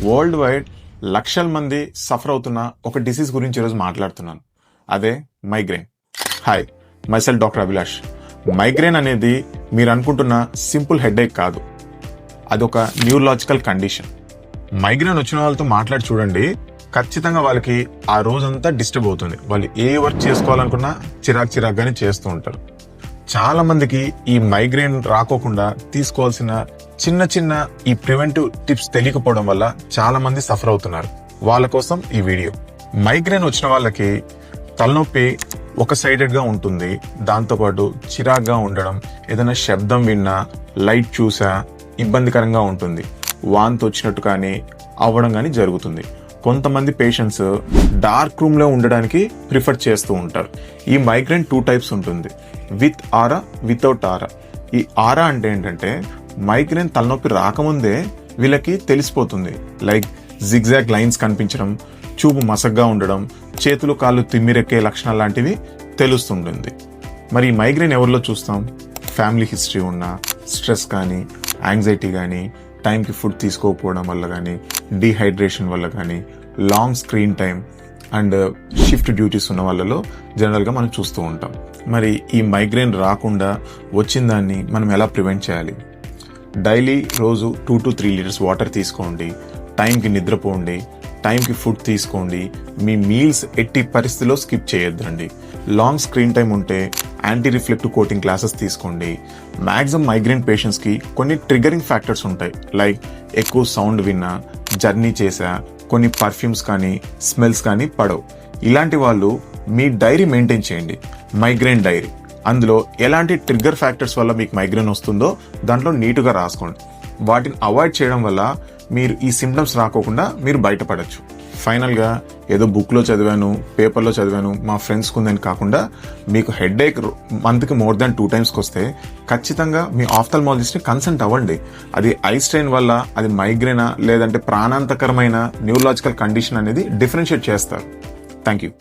World wide లక్షల మంది suffer అవుతున్న ఒక డిసీజ్ గురించి ఈరోజు మాట్లాడుతున్నాను. అదే migraine. Hi, myself doctor Abhilash. Migraine అనేది మీరు అనుకుంటున్న సింపుల్ హెడేక్ కాదు, అదొక న్యూరలాజికల్ కండిషన్. మైగ్రేన్ వచ్చిన వాళ్ళతో మాట్లాడి చూడండి, ఖచ్చితంగా వాళ్ళకి ఆ రోజంతా డిస్టర్బ్ అవుతుంది. వాళ్ళు ఏ వర్క్ చేసుకోవాలనుకున్నా చిరాగ్గానే చేస్తూ ఉంటారు. చాలా మందికి ఈ మైగ్రేన్ రాకోకుండా తీసుకోవాల్సిన చిన్న ఈ ప్రివెంటివ్ టిప్స్ తెలియకపోవడం వల్ల చాలా మంది సఫర్ అవుతున్నారు. వాళ్ళ కోసం ఈ వీడియో. మైగ్రేన్ వచ్చిన వాళ్ళకి తలనొప్పి ఒక సైడెడ్ గా ఉంటుంది. దాంతోపాటు చిరాగ్గా ఉండడం, ఏదైనా శబ్దం విన్నా, లైట్ చూసా ఇబ్బందికరంగా ఉంటుంది. వాంతి వచ్చినట్టు కానీ అవ్వడం కానీ జరుగుతుంది. కొంతమంది పేషెంట్స్ డార్క్ రూమ్ లో ఉండడానికి ప్రిఫర్ చేస్తూ ఉంటారు. ఈ మైగ్రేన్ 2 టైప్స్ ఉంటుంది, విత్ ఆరా, వితౌట్ ఆరా. ఈ ఆరా అంటే ఏంటంటే మైగ్రేన్ తలనొప్పి రాకముందే వీళ్ళకి తెలిసిపోతుంది. లైక్ జిగ్జాగ్ లైన్స్ కనిపించడం, చూపు మసగ్గా ఉండడం, చేతులు కాళ్ళు తిమ్మిరెక్కే లక్షణాలు లాంటివి తెలుస్తుంటుంది. మరి ఈ మైగ్రేన్ ఎవరిలో చూస్తాం? ఫ్యామిలీ హిస్టరీ ఉన్న, స్ట్రెస్ కానీ, యాంగ్జైటీ కానీ, టైంకి ఫుడ్ తీసుకోకపోవడం వల్ల కానీ, డీహైడ్రేషన్ వల్ల కానీ, long screen time and shift duties ఉన్న వాళ్ళలో జనరల్గా మనం చూస్తూ ఉంటాం. మరి ఈ మైగ్రేన్ రాకుండా వచ్చిన దాన్ని మనం ఎలా ప్రివెంట్ చేయాలి? డైలీ రోజు 2 to 3 లీటర్స్ వాటర్ తీసుకోండి, టైంకి నిద్రపోండి, టైంకి ఫుడ్ తీసుకోండి, మీ మీల్స్ ఎట్టి పరిస్థితిలో స్కిప్ చేయొద్దండి. లాంగ్ స్క్రీన్ టైం ఉంటే యాంటీ రిఫ్లెక్టివ్ కోటింగ్ క్లాసెస్ తీసుకోండి. మ్యాక్సిమం మైగ్రేన్ పేషెంట్స్కి కొన్ని ట్రిగరింగ్ ఫ్యాక్టర్స్ ఉంటాయి. లైక్ ఎక్కువ సౌండ్ విన్నా, జర్నీ చేసా, కొన్ని పర్ఫ్యూమ్స్ కానీ స్మెల్స్ కానీ పడవు. ఇలాంటి వాళ్ళు మీ డైరీ మెయింటైన్ చేయండి, మైగ్రేన్ డైరీ. అందులో ఎలాంటి ట్రిగ్గర్ ఫ్యాక్టర్స్ వల్ల మీకు మైగ్రేన్ వస్తుందో దాంట్లో నీటుగా రాసుకోండి. వాటిని అవాయిడ్ చేయడం వల్ల మీరు ఈ సిమ్టమ్స్ రాకోకుండా మీరు బయటపడచ్చు. ఫైనల్గా ఏదో బుక్లో చదివాను, పేపర్లో చదివాను, మా ఫ్రెండ్స్కి ఉందని కాకుండా మీకు హెడేక్ మంత్కి మోర్ దాన్ 2 times వస్తే ఖచ్చితంగా మీ ఆఫ్థల్మాలజిస్ట్ని కన్సల్ట్ అవ్వండి. అది ఐ స్ట్రెయిన్ వల్ల, అది మైగ్రేనా లేదంటే ప్రాణాంతకరమైన న్యూరలాజికల్ కండిషన్ అనేది డిఫరెన్షియేట్ చేస్తారు. Thank you.